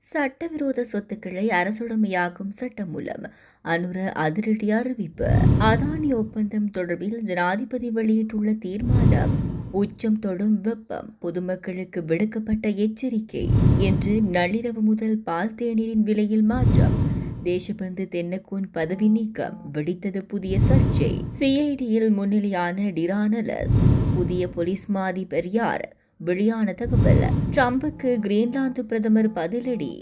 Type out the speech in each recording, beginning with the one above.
சட்டவிரோத சொத்துக்களை அரசுடைமையாக்கும் சட்டம் மூலம் அனுர அதிரடி அறிவிப்பு. அதானி ஒப்பந்தம் தொடர்பில் ஜனாதிபதி வெளியிட்டுள்ள தீர்மானம். உச்சம் தொடும் வெப்பம், பொதுமக்களுக்கு விடுக்கப்பட்ட எச்சரிக்கை. இன்று நள்ளிரவு முதல் பால் தேநீரின் விலையில் மாற்றம். தேசபந்து தென்னக்கூன் பதவி நீக்கம், வெடித்தது புதிய சர்ச்சை. சிஐடியில் முன்னிலையான டிரானலஸ் புதிய போலீஸ் மா அதிபர் யார்? வெளியான தகவல். ட்ரம்புக்கு கிரீன்லாந்து பிரதமர் பதிலடி.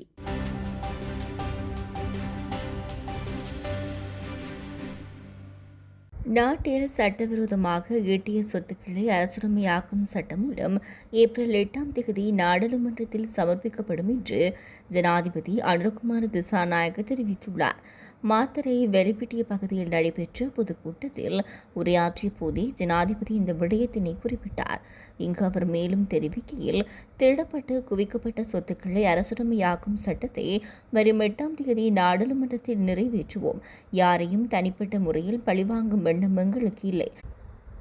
நாட்டில் சட்டவிரோதமாக ஈட்டிய சொத்துக்களை அரசுடைமையாக்கும் சட்டம் மூலம் ஏப்ரல் 8ஆம் தேதி நாடாளுமன்றத்தில் சமர்ப்பிக்கப்படும் என்று ஜனாதிபதி அனுரகுமார திசாநாயக்க தெரிவித்துள்ளார். மாத்தறை வெலிப்பிட்டிய பகுதியில் நடைபெற்ற பொதுக்கூட்டத்தில் உரையாற்றிய போதே ஜனாதிபதி இந்த விடயத்தினை குறிப்பிட்டார். இங்கு அவர் மேலும் தெரிவிக்கையில், திருடப்பட்டு குவிக்கப்பட்ட சொத்துக்களை அரசுடைமையாக்கும் சட்டத்தை வரும் 8ஆம் தேதி நாடாளுமன்றத்தில் நிறைவேற்றுவோம். யாரையும் தனிப்பட்ட முறையில் பழிவாங்கும் எண்ணம் எங்களுக்கு இல்லை.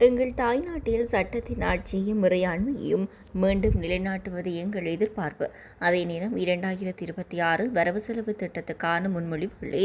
எங்கள் தாய்நாட்டில் சட்டத்தின் ஆட்சியையும் இறையாண்மையையும் மீண்டும் நிலைநாட்டுவது எங்கள் எதிர்பார்ப்பு. அதே நேரம் 2026 வரவு செலவு திட்டத்துக்கான முன்மொழிவுகளை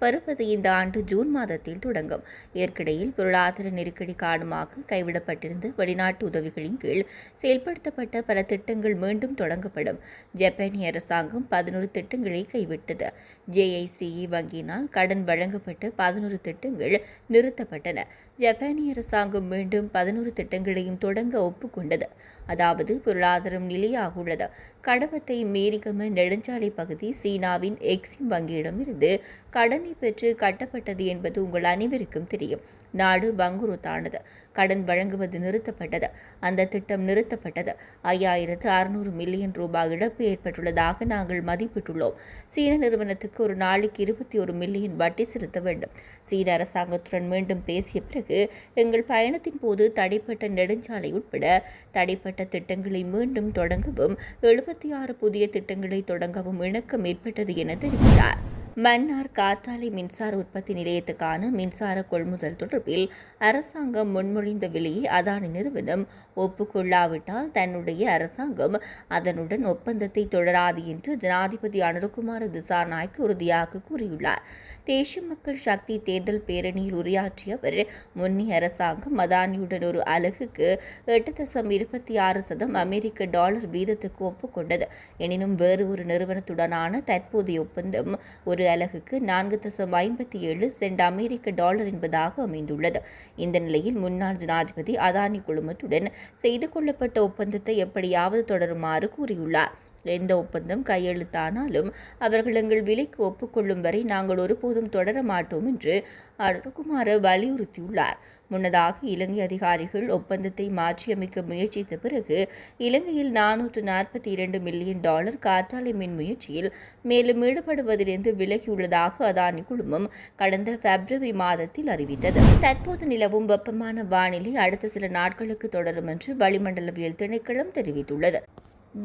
பெறுவது இந்த ஆண்டு ஜூன் மாதத்தில் தொடங்கும். இதற்கிடையில் பொருளாதார நெருக்கடி காரணமாக கைவிடப்பட்டிருந்த வெளிநாட்டு உதவிகளின் கீழ் செயல்படுத்தப்பட்ட பல திட்டங்கள் மீண்டும் தொடங்கப்படும். ஜப்பானிய அரசாங்கம் 11 திட்டங்களை கைவிட்டது. JICE வங்கியினால் கடன் வழங்கப்பட்ட 11 திட்டங்கள் நிறுத்தப்பட்டன. ஜப்பானிய அரசாங்கம் மீண்டும் 11 திட்டங்களையும் தொடங்க ஒப்புக்கொண்டது. அதாவது பொருளாதாரம் நிலையாக உள்ளது. கடவத்தை மேரிகம நெடுஞ்சாலை பகுதி சீனாவின் எக்ஸிம் வங்கியிடமிருந்து கடனை பெற்று கட்டப்பட்டது என்பது உங்கள் அனைவருக்கும் தெரியும். நாடு வங்குரோத்தானது. கடன் வழங்குவது நிறுத்தப்பட்டது. அந்த திட்டம் நிறுத்தப்பட்டது. 5600 மில்லியன் ரூபாய் இழப்பு ஏற்பட்டுள்ளதாக நாங்கள் மதிப்பிட்டுள்ளோம். சீன நிறுவனத்துக்கு ஒரு நாளைக்கு 21 மில்லியன் வட்டி செலுத்த வேண்டும். சீன அரசாங்கத்துடன் மீண்டும் பேசிய பிறகு எங்கள் பயணத்தின் போது தடைப்பட்ட நெடுஞ்சாலை உட்பட தடைப்பட்ட திட்டங்களை மீண்டும் தொடங்கவும் 76 புதிய திட்டங்களை தொடங்கவும் இணக்கம் ஏற்பட்டது என தெரிவித்தார். மன்னார் காற்றாலை மின்சார உற்பத்தி நிலையத்துக்கான மின்சார கொள்முதல் தொடர்பில் அரசாங்கம் முன்மொழிந்த விலையை அதானி நிறுவனம் ஒப்புக்கொள்ளாவிட்டால் தன்னுடைய அரசாங்கம் அதனுடன் ஒப்பந்தத்தை தொடராது என்று ஜனாதிபதி அனுரகுமார திசாநாயக்க உறுதியாக கூறியுள்ளார். தேசிய மக்கள் சக்தி தேர்தல் பேரணியில் உரையாற்றிய அவர், முன்னிய அரசாங்கம் அதானியுடன் ஒரு அலகுக்கு 8.26 அமெரிக்க டாலர் வீதத்துக்கு ஒப்புக்கொண்டது. எனினும் வேறு ஒரு நிறுவனத்துடனான தற்போதைய ஒப்பந்தம் ஒரு அலகுக்கு 4.57 அமெரிக்க டாலர் என்பதாக அமைந்துள்ளது. இந்த நிலையில் முன்னாள் ஜனாதிபதி அதானி குழுமத்துடன் செய்து கொள்ளப்பட்ட ஒப்பந்தத்தை எப்படியாவது தொடருமாறு கூறியுள்ளார். எந்த ஒப்பந்தம் கையெழுத்தானாலும் அவர்கள் எங்கள் விலைக்கு ஒப்புக்கொள்ளும் வரை நாங்கள் ஒருபோதும் தொடர மாட்டோம் என்று அனுரகுமார வலியுறுத்தியுள்ளார். முன்னதாக இலங்கை அதிகாரிகள் ஒப்பந்தத்தை மாற்றியமைக்க முயற்சித்த பிறகு இலங்கையில் 442 மில்லியன் டாலர் காற்றாலை மின் முயற்சியில் மேலும் ஈடுபடுவதிலிருந்து விலகியுள்ளதாக அதானி குழுமம் கடந்த பிப்ரவரி மாதத்தில் அறிவித்தது. தற்போது நிலவும் வெப்பமான வானிலை அடுத்த சில நாட்களுக்கு தொடரும் என்று வளிமண்டலவியல் திணைக்களம் தெரிவித்துள்ளது.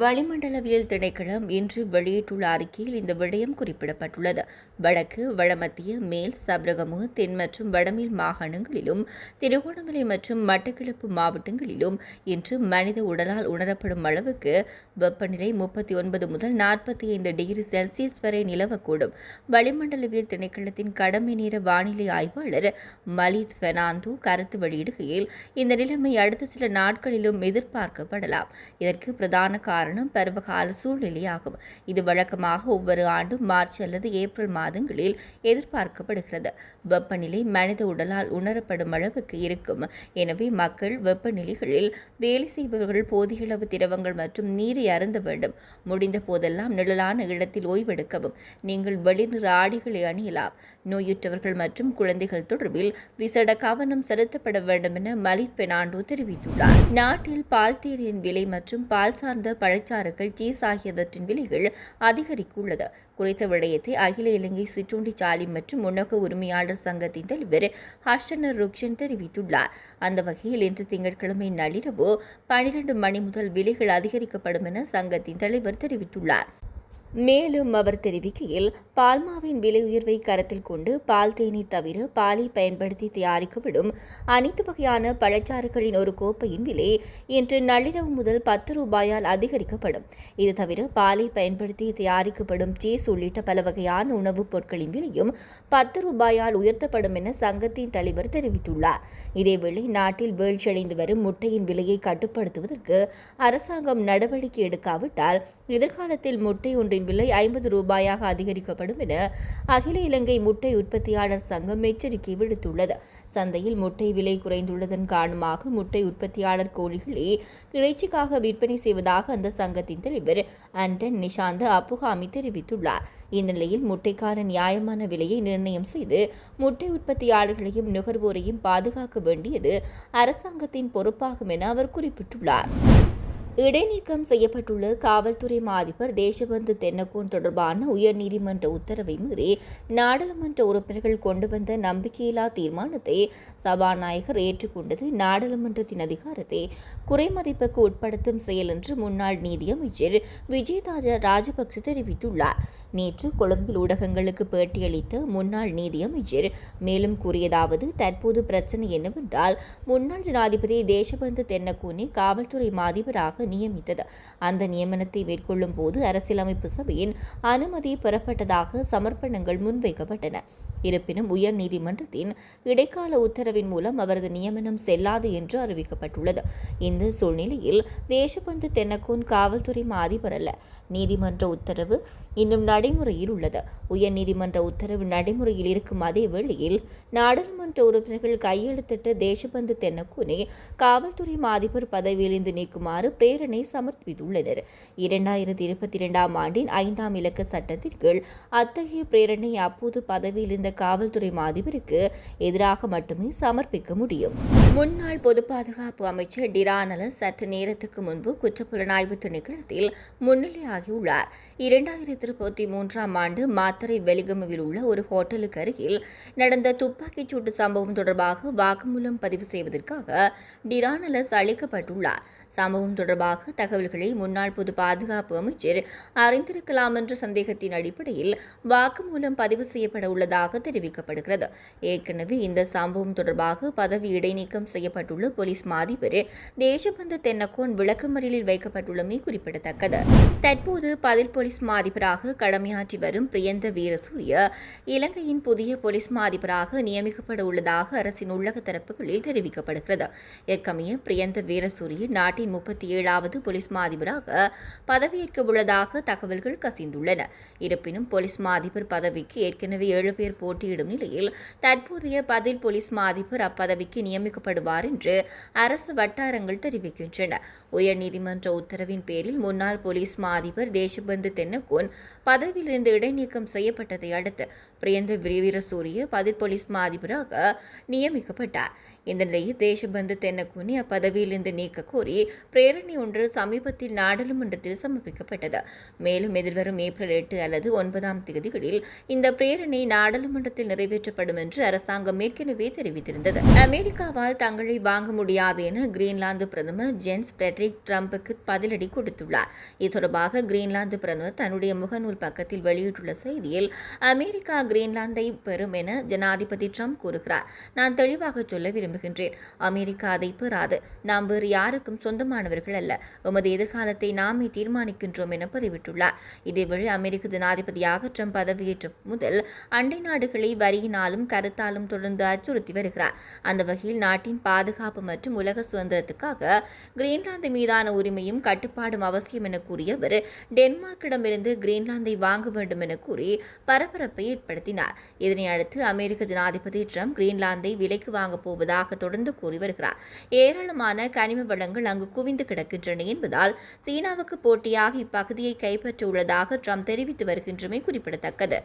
வளிமண்டலவியல் திணைக்களம் இன்று வெளியிட்டுள்ள அறிக்கையில் இந்த விடயம் குறிப்பிடப்பட்டுள்ளது. வடக்கு, வடமத்திய, மேல் சப்ரகமு, தென் மற்றும் வடமேல் மாகாணங்களிலும் திருகோணமலை மற்றும் மட்டக்களப்பு மாவட்டங்களிலும் இன்று மனித உடலால் உணரப்படும் அளவுக்கு வெப்பநிலை 39 முதல் 45 டிகிரி செல்சியஸ் வரை நிலவக்கூடும். வளிமண்டலவியல் திணைக்களத்தின் கடமை நேர வானிலை ஆய்வாளர் மலித் பெர்னாண்டோ கருத்து வெளியிடுகையில், இந்த நிலைமை அடுத்த சில நாட்களிலும் எதிர்பார்க்கப்படலாம். இதற்கு பிரதான காரணம் பருவகால சூழ்நிலையாகும். இது வழக்கமாக ஒவ்வொரு ஆண்டும் மார்ச் அல்லது ஏப்ரல் மாதங்களில் எதிர்பார்க்கப்படுகிறது. வெப்பநிலை மனித உடலால் உணரப்படும் அளவுக்கு இருக்கும். எனவே மக்கள் வெப்பநிலைகளில் வேலை செய்பவர்கள் போதிய அளவு திரவங்கள் மற்றும் நீரை அருந்த வேண்டும். முடிந்த போதெல்லாம் நிழலான இடத்தில் ஓய்வெடுக்கவும். நீங்கள் வெளிநிற ஆடைகளை அணியலாம். நோயுற்றவர்கள் மற்றும் குழந்தைகள் தொடர்பில் விசேட கவனம் செலுத்தப்பட வேண்டும் என மலித் பெர்னாண்டோ தெரிவித்துள்ளார். நாட்டில் பால் தேரின் விலை மற்றும் பால் சார்ந்த பழச்சாறுகள், சீஸ் ஆகியவற்றின் விலைகள் அதிகரித்துள்ளது. குறித்த விடயத்தை அகில இலங்கை சிற்றுண்டிச்சாலை மற்றும் உணவு உரிமையாளர் சங்கத்தின் தலைவர் ஹர்ஷன ருக்ஷன் தெரிவித்துள்ளார். அந்த வகையில் இன்று திங்கட்கிழமை நள்ளிரவு 12 மணி முதல் விலைகள் அதிகரிக்கப்படும் என சங்கத்தின் தலைவர் தெரிவித்துள்ளார். மேலும் அவர் தெரிவிக்கையில், பால்மாவின் விலை உயர்வை கருத்தில் கொண்டு பால் தேநீர் தவிர பாலை பயன்படுத்தி தயாரிக்கப்படும் அனைத்து வகையான பழச்சாறுகளின் ஒரு கோப்பையின் விலை இன்று நள்ளிரவு முதல் 10 ரூபாயால் அதிகரிக்கப்படும். இது தவிர பாலை பயன்படுத்தி தயாரிக்கப்படும் சீஸ் உள்ளிட்ட பல வகையான உணவுப் பொருட்களின் விலையும் 10 ரூபாயால் உயர்த்தப்படும் என சங்கத்தின் தலைவர் தெரிவித்துள்ளார். இதேவேளை நாட்டில் வீழ்ச்சியடைந்து வரும் முட்டையின் விலையை கட்டுப்படுத்துவதற்கு அரசாங்கம் நடவடிக்கை எடுக்காவிட்டால் எதிர்காலத்தில் முட்டை ஒன்றின் விலை 50 ரூபாயாக அதிகரிக்கப்படும் என அகில இலங்கை முட்டை உற்பத்தியாளர் சங்கம் எச்சரிக்கை விடுத்துள்ளது. சந்தையில் முட்டை விலை குறைந்துள்ளதன் காரணமாக முட்டை உற்பத்தியாளர் கோழிகளை இறைச்சிக்காக விற்பனை செய்வதாக அந்த சங்கத்தின் தலைவர் ஆண்டன் நிஷாந்த அப்புகாமி தெரிவித்துள்ளார். இந்நிலையில் முட்டைக்கான நியாயமான விலையை நிர்ணயம் செய்து முட்டை உற்பத்தியாளர்களையும் நுகர்வோரையும் பாதுகாக்க வேண்டியது அரசாங்கத்தின் பொறுப்பாகும் என அவர் குறிப்பிட்டுள்ளார். இடைநீக்கம் செய்யப்பட்டுள்ள காவல்துறை மாதிபர் தேசபந்து தென்னகோன் தொடர்பான உயர்நீதிமன்ற உத்தரவை மீறி நாடாளுமன்ற உறுப்பினர்கள் கொண்டு வந்த நம்பிக்கையில்லா தீர்மானத்தை சபாநாயகர் ஏற்றுக்கொண்டது நாடாளுமன்றத்தின் அதிகாரத்தை குறைமதிப்புக்கு உட்படுத்தும் செயல் என்று முன்னாள் நீதியமைச்சர் விஜயதாஸ ராஜபக்ச தெரிவித்துள்ளார். நேற்று கொழும்பில் ஊடகங்களுக்கு பேட்டியளித்த முன்னாள் நீதியமைச்சர் மேலும் கூறியதாவது, தற்போது பிரச்சினை என்னவென்றால் முன்னாள் ஜனாதிபதி தேசபந்து தென்னகோனை காவல்துறை மாதிபராக நியமித்தது. அந்த நியமனத்தை மேற்கொள்ளும் போது அரசியலமைப்பு சபையின் அனுமதி பெறப்பட்டதாக சமர்ப்பணங்கள் முன்வைக்கப்பட்டன. இருப்பினும் உயர்நீதிமன்றத்தின் இடைக்கால உத்தரவின் மூலம் அவரது நியமனம் செல்லாது என்று அறிவிக்கப்பட்டுள்ளது. இந்த சூழ்நிலையில் தேசபந்து தென்னகோன் காவல்துறை அதிபர் அல்ல. நீதிமன்ற உத்தரவு இன்னும் நடைமுறையில் உள்ளது. உயர்நீதிமன்ற உத்தரவு நடைமுறையில் இருக்கும் அதே வேளையில் நாடாளுமன்ற உறுப்பினர்கள் கையெழுத்திட்டு தேசபந்து தென்னகோனை காவல்துறை அதிபர் பதவியிலிருந்து நீக்குமாறு பிரேரணை சமர்ப்பித்துள்ளனர். 2022 ஆண்டின் 5ஆம் இலக்க சட்டத்தின் கீழ் அத்தகைய பிரேரணை அப்போது பதவியில் இருந்த காவல்துறை அதிபருக்கு எதிராக மட்டுமே சமர்ப்பிக்க முடியும். முன்னாள் பொது பாதுகாப்பு அமைச்சர் டிரானல சற்று நேரத்துக்கு முன்பு குற்றப்புலனாய்வு திணைக்களத்தில் முன்னிலையாகியுள்ளார். 2023 ஆண்டு மாத்தறை வெலிகமவில் உள்ள ஒரு ஹோட்டலுக்கு அருகில் நடந்த துப்பாக்கிச் சூட்டு சம்பவம் தொடர்பாக வாக்குமூலம் பதிவு செய்வதற்காக டிரானலஸ் அழைக்கப்பட்டுள்ளார். சம்பவம் தொடர்பாக தகவல்களை முன்னாள் பொது பாதுகாப்பு அமைச்சர் அறிந்திருக்கலாம் என்ற சந்தேகத்தின் அடிப்படையில் வாக்குமூலம் பதிவு செய்யப்பட உள்ளதாக தெரிவிக்கப்படுகிறது. ஏற்கனவே இந்த சம்பவம் தொடர்பாக பதவி இடைநீக்கம் செய்யப்பட்டுள்ள போலீஸ் மாதிபர் தேசபந்து தென்னகோன் விளக்கமறியலில் வைக்கப்பட்டுள்ளமை குறிப்பிடத்தக்கது. தற்போது பதில் போலீஸ் மாதிபராக கடமையாற்றி வரும் பிரியந்த வீரசூரிய இலங்கையின் புதிய போலீஸ் மாதிபராக நியமிக்கப்பட உள்ளதாக அரசின் உள்ளக தரப்புகளில் தெரிவிக்கப்படுகிறது. ஏற்கமைய பிரியந்த வீரசூரிய நாட்டின் 37வது போலீஸ் மாதிபராக பதவியேற்க உள்ளதாக தகவல்கள் கசிந்துள்ளன. இருப்பினும் போலீஸ் மாதிபர் பதவிக்கு ஏற்கனவே 7 பேர் போட்டியிடும் நிலையில் தற்போதைய பதில் போலீஸ் மாதிபர் அப்பதவிக்கு நியமிக்கப்படுவார் என்று அரசு வட்டாரங்கள் தெரிவிக்கின்றன. உயர்நீதிமன்ற உத்தரவின் பேரில் முன்னாள் போலீஸ் மாதிபர் தேசபந்து தென்னகோன் பதவியிலிருந்து இடைநீக்கம் செய்யப்பட்டதை அடுத்து பிரியந்த வீரசூரிய பதில் போலீஸ் மாதிபராக நியமிக்கப்பட்டார். இந்த நிலையில் தேசபந்து தென்னகோனை அப்பதவியிலிருந்து நீக்க கோரி பிரேரணை ஒன்று சமீபத்தில் நாடாளுமன்றத்தில் சமர்ப்பிக்கப்பட்டது. மேலும் எதிர்வரும் ஏப்ரல் 8 அல்லது 9ஆம் தேதிகளில் இந்த பிரேரணை நாடாளுமன்றத்தில் நிறைவேற்றப்படும் என்று அரசாங்கம் ஏற்கனவே தெரிவித்திருந்தது. அமெரிக்காவால் தங்களை வாங்க முடியாது என கிரீன்லாந்து பிரதமர் ஜென்ஸ் ஃபிரெட்ரிக் ட்ரம்புக்கு பதிலடி கொடுத்துள்ளார். இது தொடர்பாக கிரீன்லாந்து பிரதமர் தன்னுடைய முகநூல் பக்கத்தில் வெளியிட்டுள்ள செய்தியில், அமெரிக்கா கிரீன்லாந்தை பெறும் என ஜனாதிபதி ட்ரம்ப் கூறுகிறார். நான் தெளிவாக சொல்ல விரும்புகிறேன். அமெரிக்கா அதை பெறாது. நாம் வேறு யாருக்கும் சொந்தமானவர்கள் அல்ல. எமது எதிர்காலத்தை நாமே தீர்மானிக்கின்றோம் என பதிவிட்டுள்ளார். இதேவேளை அமெரிக்க ஜனாதிபதியாக ட்ரம்ப் பதவியேற்ற முதல் அண்டை நாடுகளை வரியினாலும் கருத்தாலும் தொடர்ந்து அச்சுறுத்தி வருகிறார். அந்த வகையில் நாட்டின் பாதுகாப்பு மற்றும் உலக சுதந்திரத்துக்காக கிரீன்லாந்து மீதான உரிமையும் கட்டுப்பாடும் அவசியம் என கூறியவர் டென்மார்க்கிடமிருந்து கிரீன்லாந்தை வாங்க வேண்டும் என கூறி பரபரப்பை ஏற்படுத்தினார். இதனை அடுத்து அமெரிக்க ஜனாதிபதி ட்ரம்ப் கிரீன்லாந்தை விலைக்கு வாங்கப் போவதாக தொடர்ந்து கூறி வருகிறார். ஏராளமான கனிம வளங்கள் அங்கு குவிந்து கிடக்கின்றன என்பதால் சீனாவுக்கு போட்டியாக இப்பகுதியை கைப்பற்ற உள்ளதாக ட்ரம்ப் தெரிவித்து வருகின்றமை குறிப்பிடத்தக்கது.